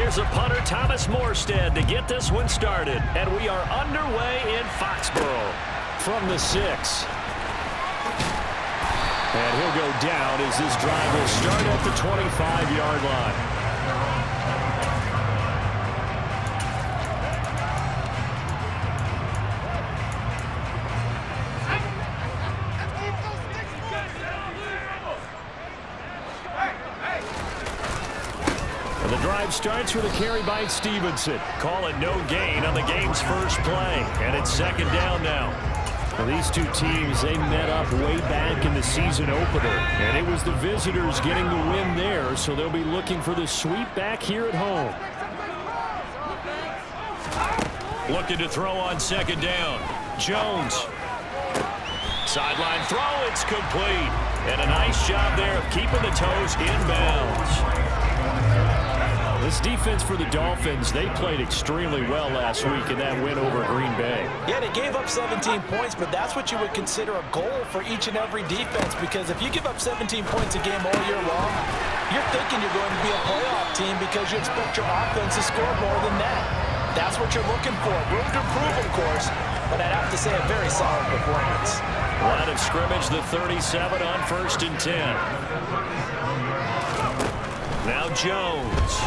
Here's a punter, Thomas Morstead, to get this one started. And we are underway in Foxborough. From the 6. And he'll go down as this drive will start at the 25-yard line. And the drive starts with a carry by Stevenson. Call it no gain on the game's first play. And it's second down now. Well, these two teams, they met up way back in the season opener. And it was the visitors getting the win there, so they'll be looking for the sweep back here at home. Looking to throw on second down. Jones. Sideline throw, it's complete. And a nice job there of keeping the toes inbounds. This defense for the Dolphins, they played extremely well last week in that win over Green Bay. Yeah, they gave up 17 points, but that's what you would consider a goal for each and every defense, because if you give up 17 points a game all year long, you're thinking you're going to be a playoff team because you expect your offense to score more than that. That's what you're looking for. Room to improve, of course, but I'd have to say a very solid performance. Line of scrimmage, the 37 on 1st and 10. Now Jones.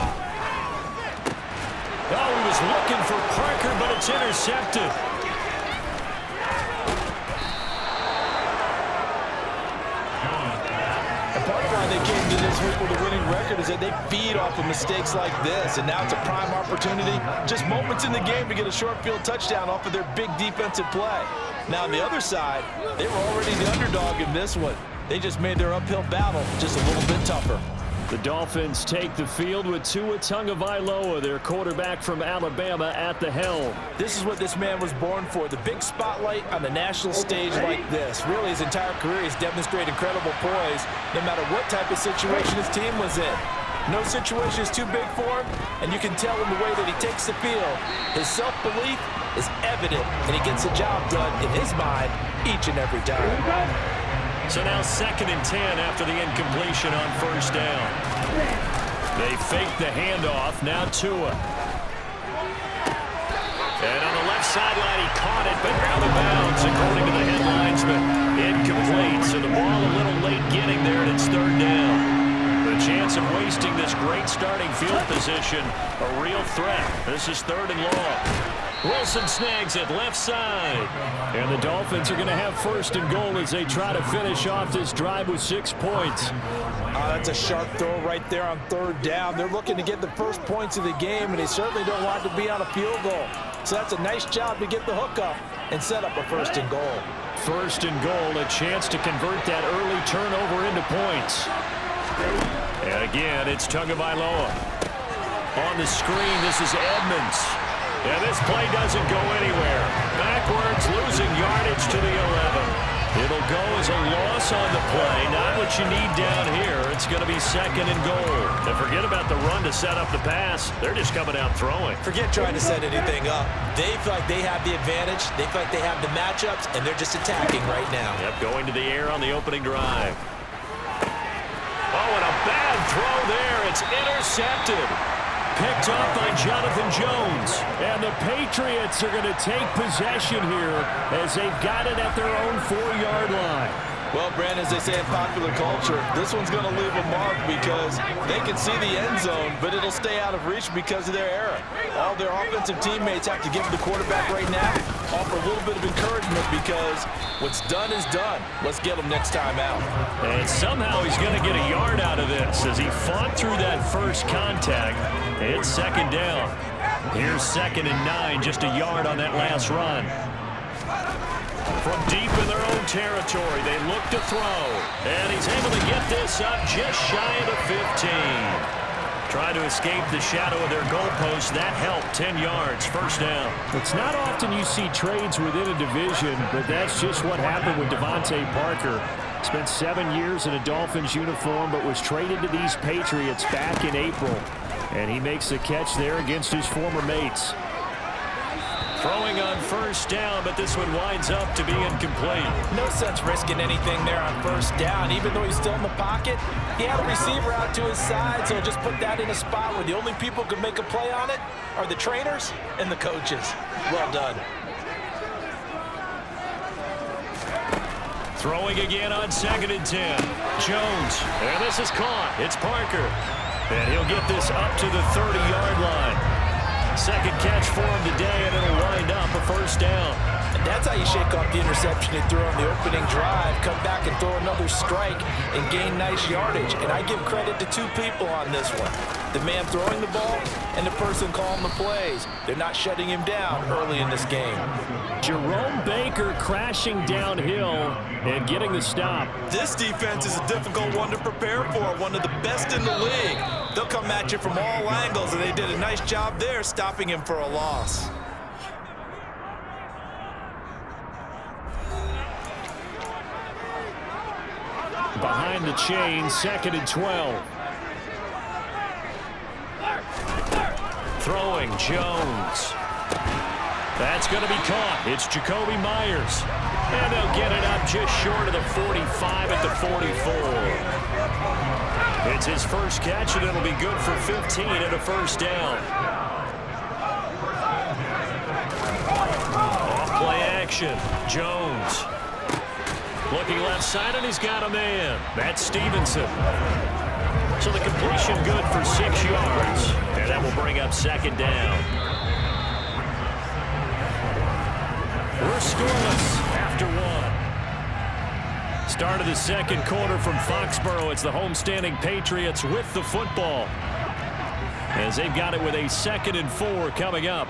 Oh, he was looking for Parker, but it's intercepted. And part of why they came to this week with a winning record is that they feed off of mistakes like this, and now it's a prime opportunity, just moments in the game to get a short field touchdown off of their big defensive play. Now on the other side, they were already the underdog in this one. They just made their uphill battle just a little bit tougher. The Dolphins take the field with Tua Tagovailoa, their quarterback from Alabama, at the helm. This is what this man was born for, the big spotlight on the national stage like this. Really, his entire career, he's demonstrated incredible poise, no matter what type of situation his team was in. No situation is too big for him, and you can tell in the way that he takes the field. His self-belief is evident, and he gets the job done in his mind each and every time. So now 2nd and 10 after the incompletion on 1st down. They fake the handoff. Now Tua. And on the left sideline, he caught it, but out of bounds, according to the head linesman. Incomplete, so the ball a little late getting there, and it's 3rd down. The chance of wasting this great starting field position, a real threat. This is 3rd and long. Wilson snags it left side. And the Dolphins are going to have 1st and goal as they try to finish off this drive with 6 points. That's a sharp throw right there on 3rd down. They're looking to get the first points of the game, and they certainly don't want it to be on a field goal. So that's a nice job to get the hook up and set up a 1st and goal. 1st and goal, a chance to convert that early turnover into points. And again, it's Tagovailoa. On the screen, this is Edmonds. And this play doesn't go anywhere. Backwards, losing yardage to the 11. It'll go as a loss on the play. Not what you need down here. It's going to be 2nd and goal. And forget about the run to set up the pass. They're just coming out throwing. Forget trying to set anything up. They feel like they have the advantage. They feel like they have the matchups, and they're just attacking right now. Yep, going to the air on the opening drive. Oh, and a bad throw there. It's intercepted. Picked off by Jonathan Jones. And the Patriots are going to take possession here as they've got it at their own 4-yard line. Well, Brandon, as they say in popular culture, this one's going to leave a mark because they can see the end zone, but it'll stay out of reach because of their error. All their offensive teammates have to give the quarterback right now, offer a little bit of encouragement because what's done is done. Let's get him next time out. And somehow he's going to get a yard out of this as he fought through that first contact. It's 2nd down. Here's 2nd and 9, just a yard on that last run. From deep in their own territory, they look to throw. And he's able to get this up just shy of the 15. Trying to escape the shadow of their goalpost. That helped. 10 yards. 1st down. It's not often you see trades within a division, but that's just what happened with Devontae Parker. Spent 7 years in a Dolphins uniform, but was traded to these Patriots back in April. And he makes the catch there against his former mates. Throwing on first down, but this one winds up to be incomplete. No sense risking anything there on first down. Even though he's still in the pocket, he had a receiver out to his side, so just put that in a spot where the only people who can make a play on it are the trainers and the coaches. Well done. Throwing again on 2nd and 10. Jones, and this is caught. It's Parker. And he'll get this up to the 30-yard line. Second catch for him today, and it'll wind up a first down. And that's how you shake off the interception he threw on the opening drive, come back and throw another strike and gain nice yardage. And I give credit to two people on this one. The man throwing the ball and the person calling the plays. They're not shutting him down early in this game. Jerome Baker crashing downhill and getting the stop. This defense is a difficult one to prepare for, one of the best in the league. They'll come at you from all angles, and they did a nice job there stopping him for a loss. Behind the chain, 2nd and 12. Throwing, Jones. That's going to be caught. It's Jacoby Myers. And they'll get it up just short of the 45 at the 44. It's his first catch, and it'll be good for 15 and a first down. Off-play action. Jones. Looking left side, and he's got a man. That's Stevenson. So the completion good for 6 yards. And that will bring up 2nd down. We're scoreless after 1. Start of the second quarter from Foxborough. It's the homestanding Patriots with the football, as they've got it with a 2nd and 4 coming up.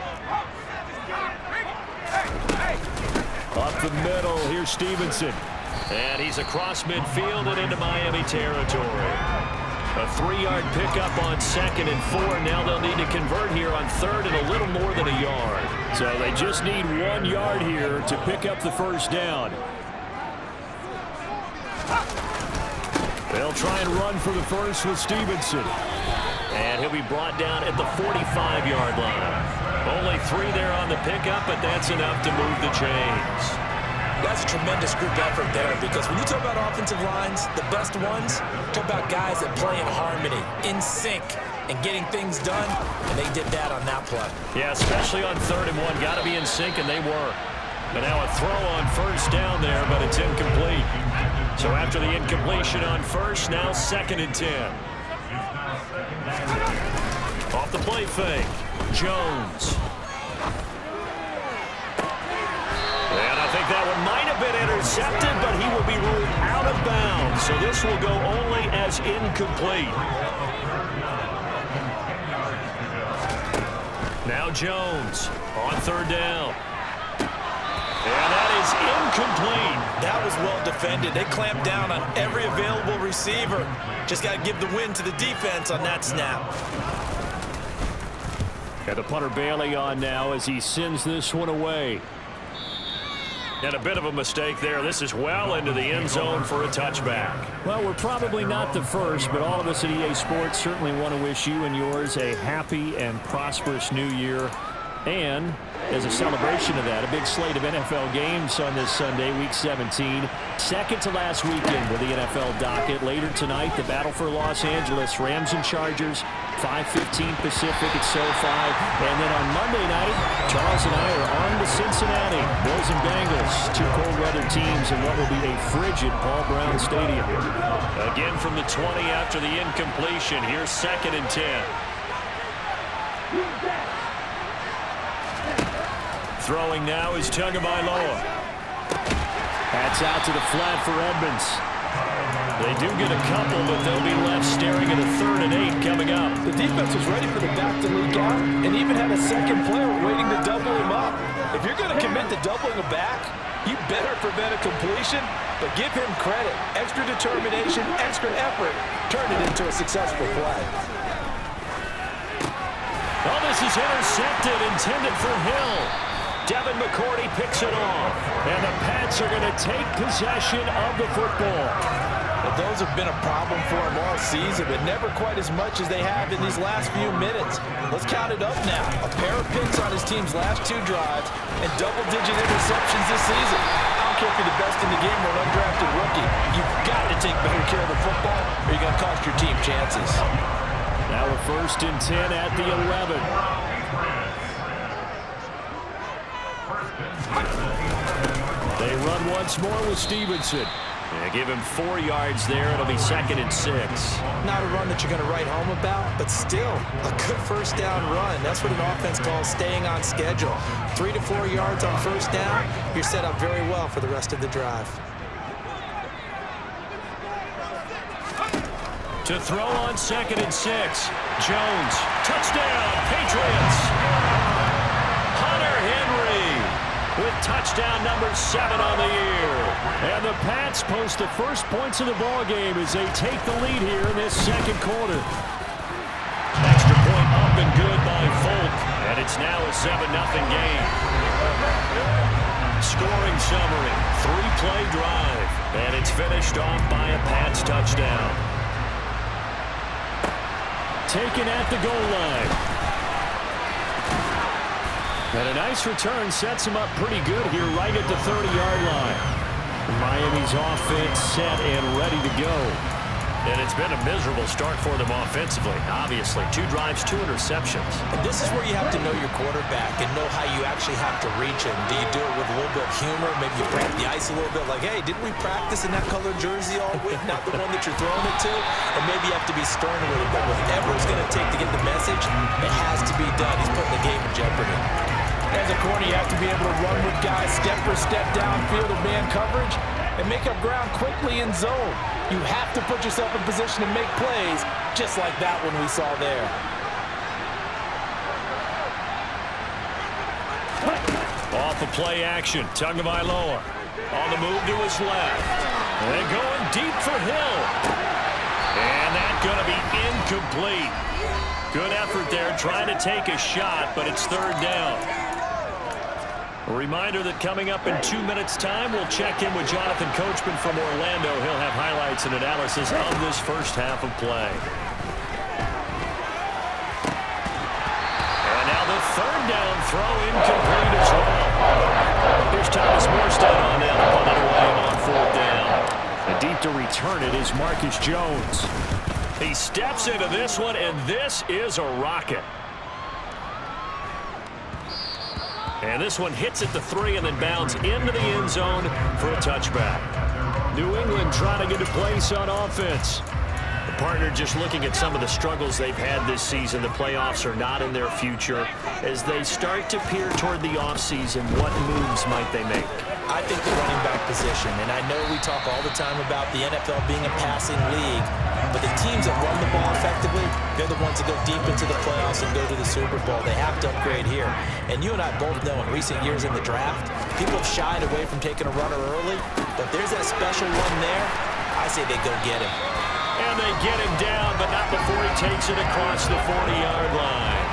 Up the middle, here's Stevenson. And he's across midfield and into Miami territory. A 3-yard pickup on 2nd and 4. Now they'll need to convert here on 3rd and a little more than a yard. So they just need 1 yard here to pick up the first down. They'll try and run for the first with Stevenson. And he'll be brought down at the 45-yard line. Only 3 there on the pickup, but that's enough to move the chains. That's a tremendous group effort there, because when you talk about offensive lines, the best ones, talk about guys that play in harmony, in sync, and getting things done, and they did that on that play. Yeah, especially on 3rd and 1. Got to be in sync, and they were. But now a throw on first down there, but it's incomplete. So after the incompletion on first, now 2nd and 10. Off the play fake, Jones. And I think that one might have been intercepted, but he will be ruled out of bounds. So this will go only as incomplete. Now Jones on 3rd down. And that is incomplete. That was well defended. They clamped down on every available receiver. Just got to give the win to the defense on that snap. And the punter Bailey on now as he sends this one away. And a bit of a mistake there. This is well into the end zone for a touchback. Well, we're probably not the first, but all of us at EA Sports certainly want to wish you and yours a happy and prosperous new year. And as a celebration of that, a big slate of NFL games on this Sunday, Week 17. Second to last weekend with the NFL docket. Later tonight, the battle for Los Angeles, Rams and Chargers, 5:15 Pacific at SoFi. And then on Monday night, Charles and I are on to Cincinnati. Bills and Bengals, two cold weather teams in what will be a frigid Paul Brown Stadium. Again from the 20 after the incompletion. Here's 2nd and 10. Throwing now is Tagovailoa. That's out to the flat for Edmonds. They do get a couple, but they'll be left staring at a 3rd and 8 coming up. The defense was ready for the back to leak out and even had a second player waiting to double him up. If you're going to commit to doubling a back, you better prevent a completion, but give him credit. Extra determination, extra effort, turn it into a successful play. Oh, this is intercepted, intended for Hill. Devin McCourty picks it off, and the Pats are going to take possession of the football. But those have been a problem for him all season, but never quite as much as they have in these last few minutes. Let's count it up now. A pair of picks on his team's last 2 drives and double-digit interceptions this season. I don't care if you're the best in the game or an undrafted rookie. You've got to take better care of the football or you're going to cost your team chances. Now a 1st and 10 at the 11. They run once more with Stevenson. They give him 4 yards there. It'll be 2nd and 6. Not a run that you're going to write home about, but still a good first down run. That's what an offense calls staying on schedule. 3 to 4 yards on first down, you're set up very well for the rest of the drive. To throw on 2nd and 6. Jones, touchdown, Patriots. Hunter Henry with touchdown number 7 on the year. And the Pats post the first points of the ball game as they take the lead here in this 2nd quarter. Extra point up and good by Folk. And it's now a 7-0 game. Scoring summary, 3-play drive. And it's finished off by a Pats touchdown. Taken at the goal line. And a nice return sets him up pretty good here right at the 30-yard line. Miami's offense set and ready to go. And it's been a miserable start for them offensively. Obviously, 2 drives, 2 interceptions. And this is where you have to know your quarterback and know how you actually have to reach him. Do you do it with a little bit of humor? Maybe you break the ice a little bit like, hey, didn't we practice in that colored jersey all week? Not the one that you're throwing it to? Or maybe you have to be stern with it. But whatever it's going to take to get the message, it has to be done. He's putting the game in jeopardy. As a corner, you have to be able to run with guys step for step downfield of man coverage and make up ground quickly in zone. You have to put yourself in position to make plays, just like that one we saw there. Off the play action, Tagovailoa on the move to his left. And going deep for Hill. And that's going to be incomplete. Good effort there, trying to take a shot, but it's 3rd down. A reminder that coming up in 2 minutes' time, we'll check in with Jonathan Coachman from Orlando. He'll have highlights and analysis of this first half of play. And now the 3rd down throw incomplete as well. Here's Thomas Morstead on down, put it away on 4th down. And deep to return it is Marcus Jones. He steps into this one, and this is a rocket. And this one hits at the 3 and then bounds into the end zone for a touchback. New England trying to get a place on offense. The partner just looking at some of the struggles they've had this season. The playoffs are not in their future. As they start to peer toward the offseason, what moves might they make? I think the running back position, and I know we talk all the time about the NFL being a passing league, but the teams that run the ball effectively, they're the ones that go deep into the playoffs and go to the Super Bowl. They have to upgrade here. And you and I both know in recent years in the draft, people have shied away from taking a runner early, but there's that special one there. I say they go get him. And they get him down, but not before he takes it across the 40-yard line.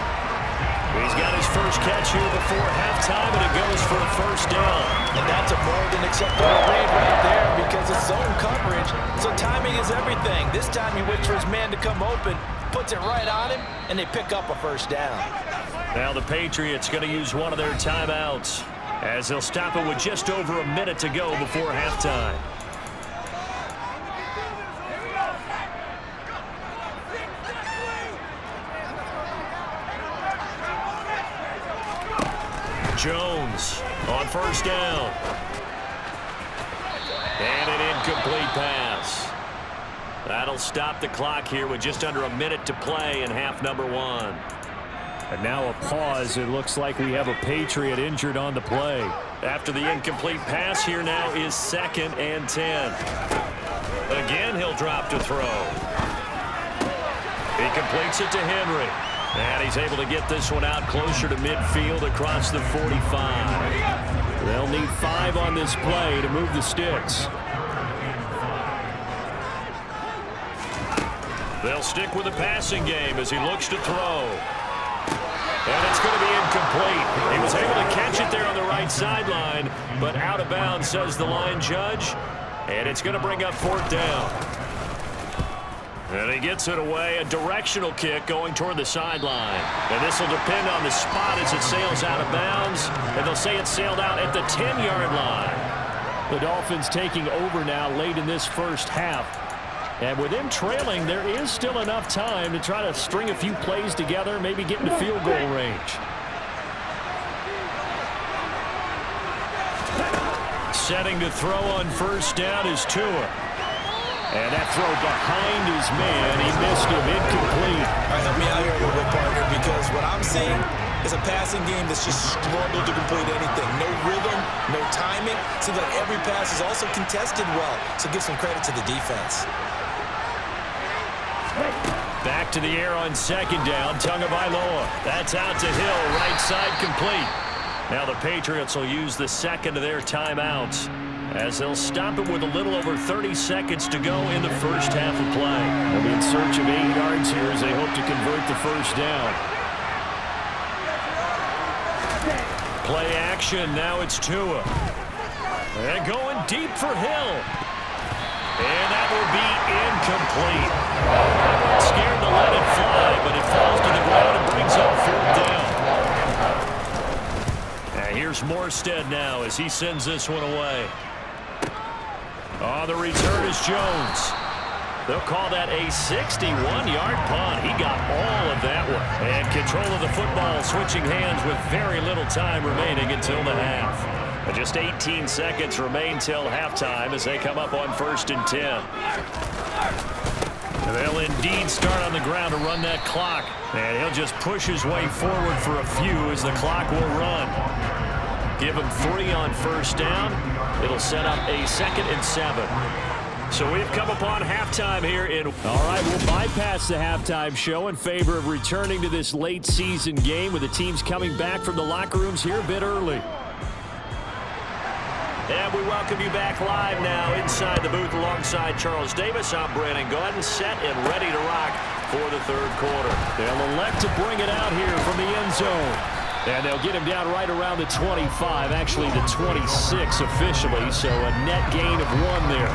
He's got his first catch here before halftime, and it goes for a 1st down. And that's a more than acceptable read right there because it's zone coverage, so timing is everything. This time he waits for his man to come open, puts it right on him, and they pick up a 1st down. Now the Patriots going to use one of their timeouts as they'll stop it with just over a minute to go before halftime. Jones on 1st down. And an incomplete pass. That'll stop the clock here with just under a minute to play in half number 1. And now a pause. It looks like we have a Patriot injured on the play. After the incomplete pass, here now is 2nd and 10. Again, he'll drop to throw. He completes it to Henry. And he's able to get this one out closer to midfield across the 45. They'll need 5 on this play to move the sticks. They'll stick with the passing game as he looks to throw. And it's going to be incomplete. He was able to catch it there on the right sideline, but out of bounds, says the line judge. And it's going to bring up 4th down. And he gets it away, a directional kick going toward the sideline. And this will depend on the spot as it sails out of bounds. And they'll say it sailed out at the 10-yard line. The Dolphins taking over now late in this first half. And with them trailing, there is still enough time to try to string a few plays together, maybe get into field goal range. Setting to throw on first down is Tua. And that throw behind his man, he missed him, incomplete. All right, help me out here a little bit, partner, because what I'm seeing is a passing game that's just struggled to complete anything. No rhythm, no timing. Seems like every pass is also contested well, so give some credit to the defense. Back to the air on second down, Tagovailoa. That's out to Hill, right side complete. Now the Patriots will use the second of their timeouts, as they'll stop it with a little over 30 seconds to go in the first half of play. They'll be in search of 8 yards here as they hope to convert the first down. Play action, now it's Tua. And going deep for Hill. And that will be incomplete. Scared to let it fly, but it falls to the ground and brings up fourth down. And here's Morstead now as he sends this one away. On the return is Jones. They'll call that a 61-yard punt. He got all of that one. And control of the football switching hands with very little time remaining until the half. But just 18 seconds remain till halftime as they come up on 1st and 10. They'll indeed start on the ground to run that clock. And he'll just push his way forward for a few as the clock will run. Give him 3 on first down. It'll set up a 2nd and 7. So we've come upon halftime here in... All right, we'll bypass the halftime show in favor of returning to this late season game with the teams coming back from the locker rooms here a bit early. And we welcome you back live now inside the booth alongside Charles Davis. I'm Brandon Gordon, set and ready to rock for the third quarter. They'll elect to bring it out here from the end zone. And they'll get him down right around the 25, actually the 26 officially, so a net gain of 1 there.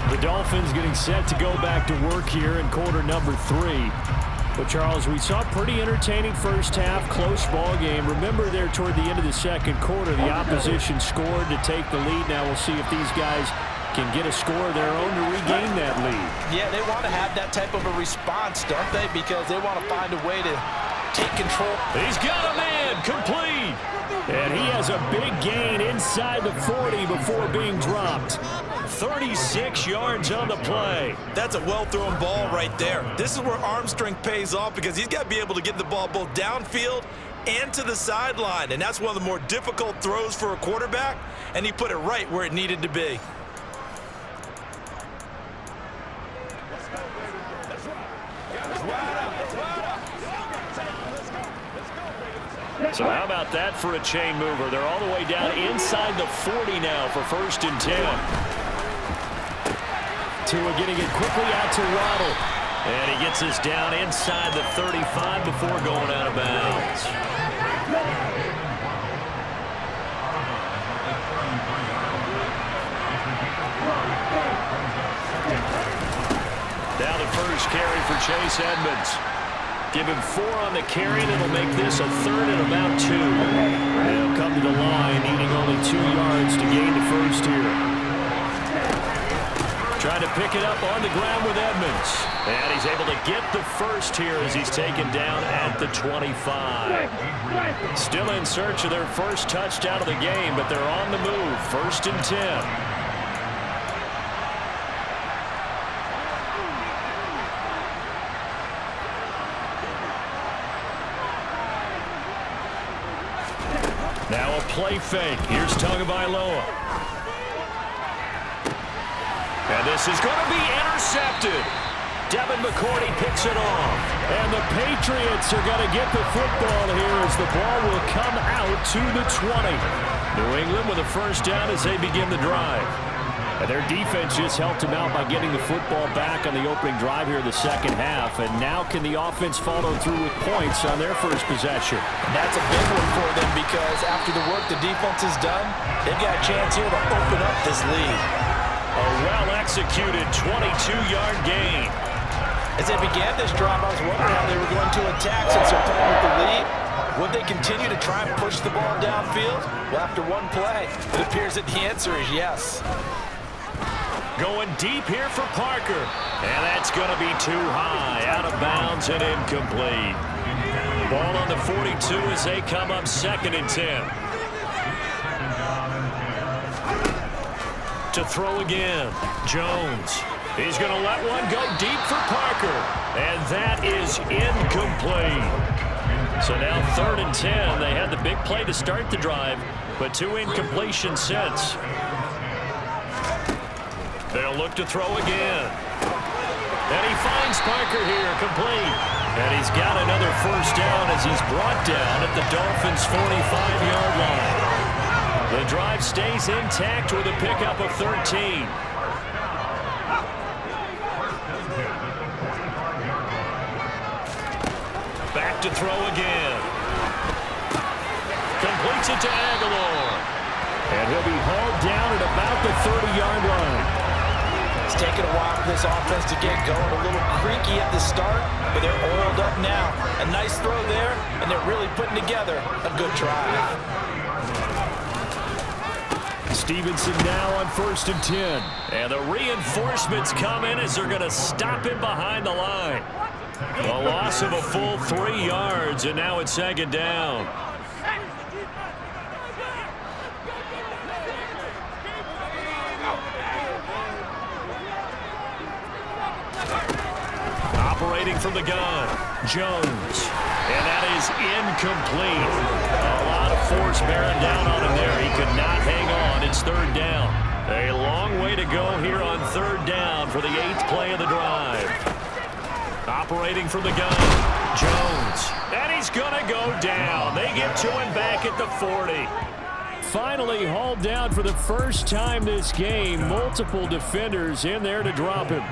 The Dolphins getting set to go back to work here in quarter number 3. But, Charles, we saw a pretty entertaining first half, close ball game. Remember there toward the end of the second quarter, the opposition scored to take the lead. Now we'll see if these guys can get a score of their own to regain that lead. Yeah, they want to have that type of a response, don't they? Because they want to find a way to take control. He's got a man, complete. And he has a big gain inside the 40 before being dropped. 36 yards on the play. That's a well-thrown ball right there. This is where arm strength pays off because he's got to be able to get the ball both downfield and to the sideline. And that's one of the more difficult throws for a quarterback, and he put it right where it needed to be. So how about that for a chain mover? They're all the way down inside the 40 now for 1st and 10. Tua getting it quickly out to Waddle. And he gets this down inside the 35 before going out of bounds. Now the first carry for Chase Edmonds. Give him 4 on the carry, and it'll make this a 3rd and about 2. They'll come to the line, needing only 2 yards to gain the first here. Trying to pick it up on the ground with Edmonds. And he's able to get the first here as he's taken down at the 25. Still in search of their first touchdown of the game, but they're on the move. 1st and 10. Now a play fake. Here's Tagovailoa. And this is going to be intercepted. Devin McCourty picks it off. And the Patriots are going to get the football here as the ball will come out to the 20. New England with a first down as they begin the drive. And their defense just helped them out by getting the football back on the opening drive here in the second half. And now can the offense follow through with points on their first possession? And that's a big one for them because after the work the defense has done, they've got a chance here to open up this lead. A well-executed 22-yard gain. As they began this drive, I was wondering how they were going to attack since they're playing with the lead. Would they continue to try and push the ball downfield? Well, after one play, it appears that the answer is yes. Going deep here for Parker. And that's going to be too high, out of bounds and incomplete. Ball on the 42 as they come up 2nd and 10. To throw again, Jones. He's going to let one go deep for Parker. And that is incomplete. So now 3rd and 10. They had the big play to start the drive, but 2 incompletions since. They'll look to throw again. And he finds Parker here, complete. And he's got another 1st down as he's brought down at the Dolphins' 45-yard line. The drive stays intact with a pickup of 13. Back to throw again. Completes it to Aguilar. And he'll be hauled down at about the 30-yard line. It's taken a while for this offense to get going. A little creaky at the start, but they're oiled up now. A nice throw there, and they're really putting together a good drive. Stevenson now on 1st and 10. And the reinforcements come in as they're going to stop him behind the line. A loss of a full 3 yards, and now it's 2nd down. Operating from the gun, Jones. And that is incomplete. A lot of force bearing down on him there. He could not hang on. It's 3rd down. A long way to go here on 3rd down for the 8th play of the drive. Operating from the gun, Jones. And he's going to go down. They get to him back at the 40. Finally hauled down for the first time this game. Multiple defenders in there to drop him.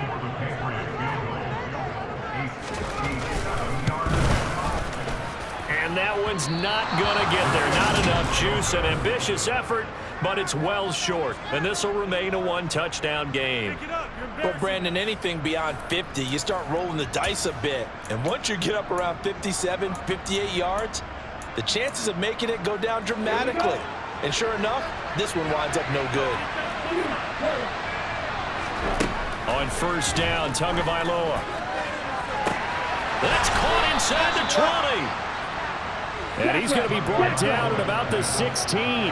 And that one's not going to get there. Not enough juice. An ambitious effort, but it's well short. And this will remain a 1-touchdown game. But, Brandon, anything beyond 50, you start rolling the dice a bit. And once you get up around 57, 58 yards, the chances of making it go down dramatically. And sure enough, this one winds up no good. On 1st down, Tagovailoa. That's caught inside the 20. And he's going to be brought down at about the 16.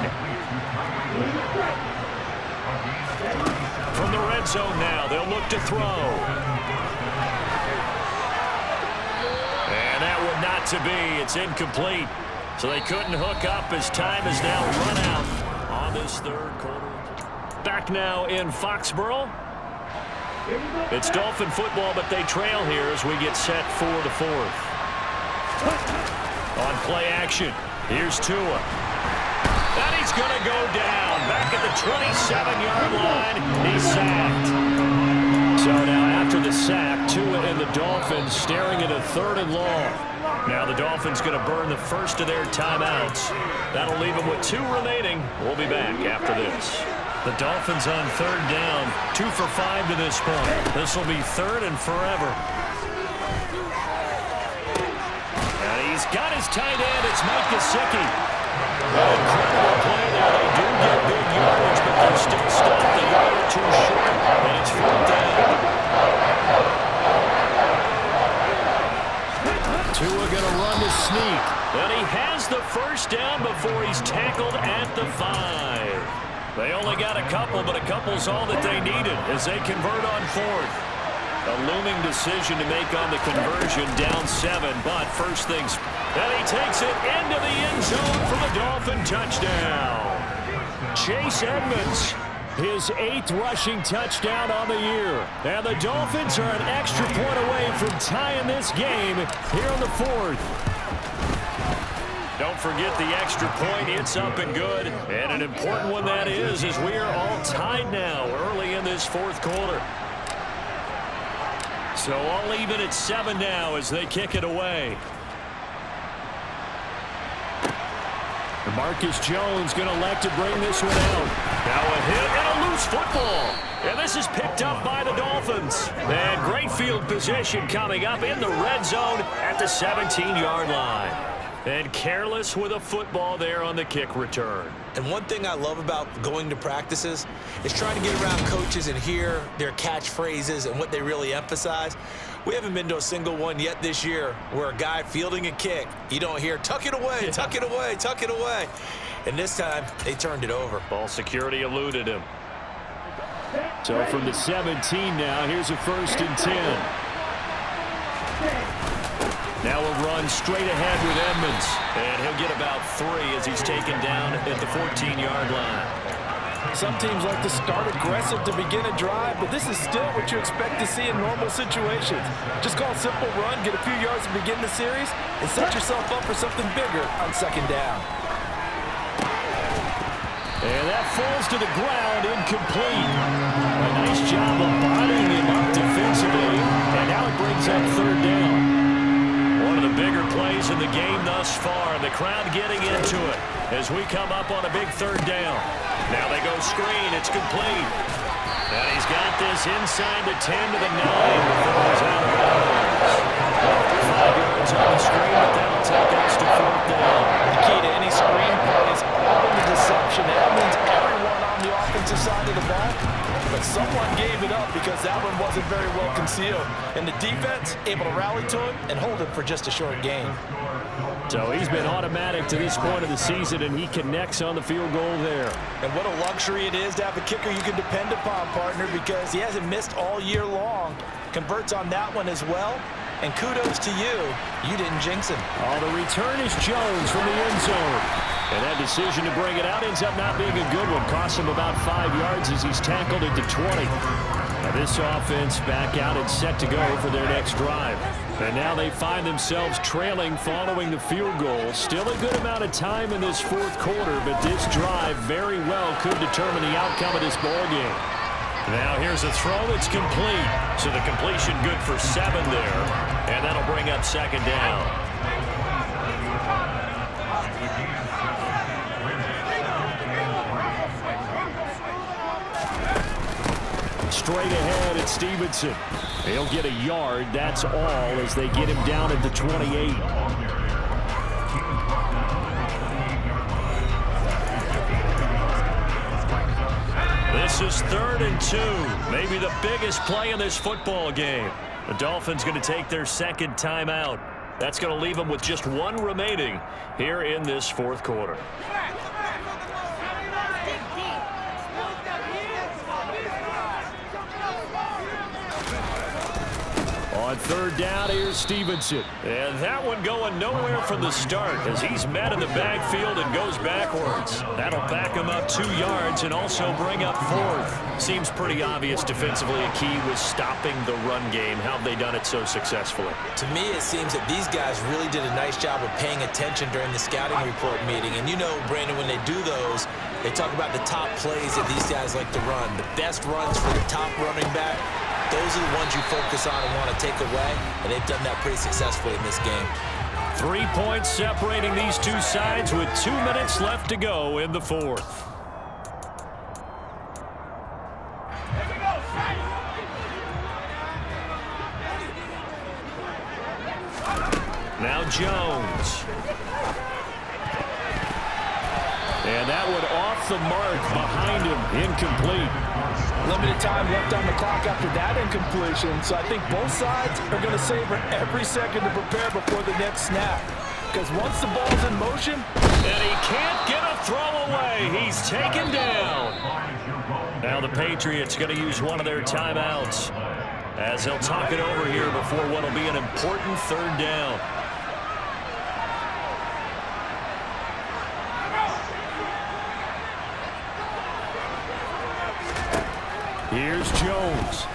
From the red zone now, they'll look to throw. And that would not to be. It's incomplete. So they couldn't hook up as time is now run out on this 3rd quarter. Back now in Foxborough. It's Dolphin football, but they trail here as we get set for the 4th. On play action, here's Tua. And he's going to go down. Back at the 27-yard line, he's sacked. So now after the sack, Tua and the Dolphins staring at a 3rd and long. Now the Dolphins going to burn the first of their timeouts. That'll leave them with 2 remaining. We'll be back after this. The Dolphins on 3rd down, 2 for 5 to this point. This will be 3rd and forever. And he's got his tight end. It's Mike Gesicki. Incredible play there. They do get big yardage, but they're still stopped a yard or 2 short. And it's 4th down. Tua going to run the sneak. And he has the 1st down before he's tackled at the 5. They only got a couple, but a couple's all that they needed as they convert on 4th. A looming decision to make on the conversion, down 7, but first things. And he takes it into the end zone for the Dolphin touchdown. Chase Edmonds, his 8th rushing touchdown on the year. And the Dolphins are an extra point away from tying this game here on the 4th. Don't forget the extra point. It's up and good. And an important one that is, as we are all tied now early in this 4th quarter. So all even at 7 now as they kick it away. Marcus Jones going to elect to bring this one out. Now a hit and a loose loose football. And this is picked up by the Dolphins. And great field position coming up in the red zone at the 17-yard line. And careless with a football there on the kick return. And one thing I love about going to practices is trying to get around coaches and hear their catchphrases and what they really emphasize. We haven't been to a single one yet this year where a guy fielding a kick, you don't hear, tuck it away, tuck it away, tuck it away. And this time, they turned it over. Ball security eluded him. So from the 17 now, here's a 1st and 10. Now we'll run straight ahead with Edmonds. And he'll get about 3 as he's taken down at the 14-yard line. Some teams like to start aggressive to begin a drive, but this is still what you expect to see in normal situations. Just call a simple run, get a few yards to begin the series, and set yourself up for something bigger on 2nd down. And that falls to the ground, incomplete. A nice job of bodying him up defensively, and now it brings up 3rd down. One of the bigger plays in the game thus far, and the crowd getting into it as we come up on a big 3rd down. Now they go screen. It's complete. And he's got this inside the 10 to the 9 before he's out of bounds. 5 yards on the screen, but that'll take us to 4th down. The key to any screen play is all in the deception. That means everyone on the offensive side of the ball, but someone gave it up because that one wasn't very well concealed. And the defense able to rally to it and hold it for just a short gain. So he's been automatic to this point of the season, and he connects on the field goal there. And what a luxury it is to have a kicker you can depend upon, partner, because he hasn't missed all year long. Converts on that one as well. And kudos to you. You didn't jinx him. Oh, the return is Jones from the end zone. And that decision to bring it out ends up not being a good one. Costs him about 5 yards as he's tackled at the 20. Now this offense back out and set to go for their next drive. And now they find themselves trailing following the field goal. Still a good amount of time in this 4th quarter, but this drive very well could determine the outcome of this ball game. Now here's a throw that's complete. So the completion good for 7 there. And that'll bring up 2nd down. Straight ahead at Stevenson. He'll get a yard. That's all as they get him down at the 28. This is 3rd and 2. Maybe the biggest play in this football game. The Dolphins going to take their 2nd timeout. That's going to leave them with just 1 remaining here in this 4th quarter. On 3rd down, here's Stevenson. And that one going nowhere from the start as he's met in the backfield and goes backwards. That'll back him up 2 yards and also bring up 4th. Seems pretty obvious defensively a key was stopping the run game. How have they done it so successfully? To me, it seems that these guys really did a nice job of paying attention during the scouting report meeting. And you know, Brandon, when they do those, they talk about the top plays that these guys like to run. The best runs for the top running back. Those are the ones you focus on and want to take away, and they've done that pretty successfully in this game. 3 points separating these two sides with 2 minutes left to go in the 4th. Now Jones. And that one off the mark behind him, incomplete. Limited time left on the clock after that incompletion, so I think both sides are going to savor every second to prepare before the next snap. Because once the ball's in motion, and he can't get a throw away. He's taken down. Now the Patriots going to use one of their timeouts as they'll talk it over here before what will be an important 3rd down. Here's Jones.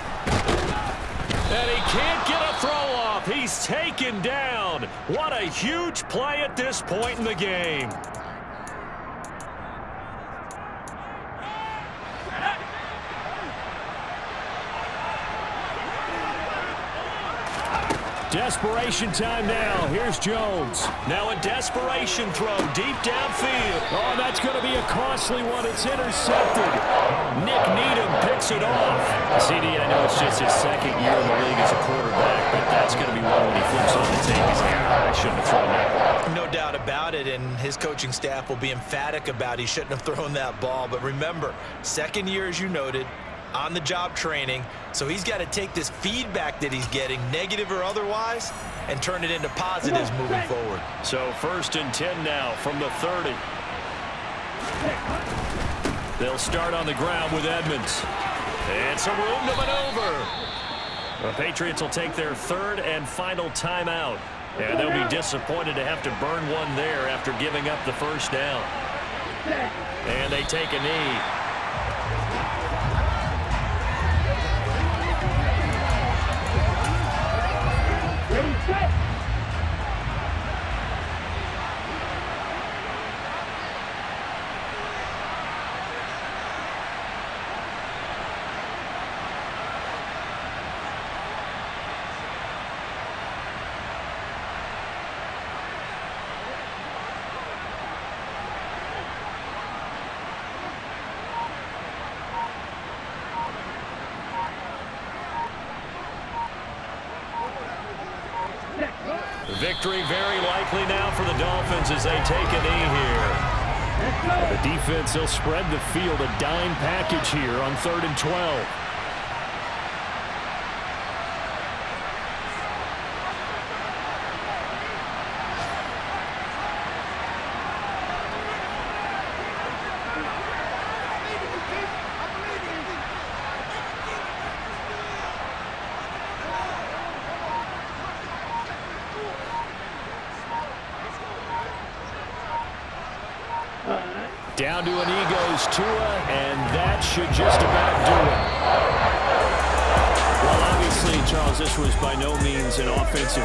And he can't get a throw off. He's taken down. What a huge play at this point in the game. Desperation time now. Here's Jones. Now a desperation throw deep downfield. Oh, that's going to be a costly one. It's intercepted. Nick Needham picks it off. CD, I know it's just his second year in the league as a quarterback, but that's going to be one when he flips on the tape. He's like, I shouldn't have thrown that ball. No doubt about it, and his coaching staff will be emphatic about he shouldn't have thrown that ball. But remember, second year, as you noted, on-the-job training, so he's got to take this feedback that he's getting, negative or otherwise, and turn it into positives moving forward. So 1st and 10 now from the 30. They'll start on the ground with Edmonds. And some room to maneuver. The Patriots will take their 3rd and final timeout. And they'll be disappointed to have to burn one there after giving up the first down. And they take a knee. Victory very likely now for the Dolphins as they take a knee here. The defense, they'll spread the field, a dime package here on 3rd and 12. Down to an Eagles Tua, and that should just about do it. Well, obviously, Charles, this was by no means an offensive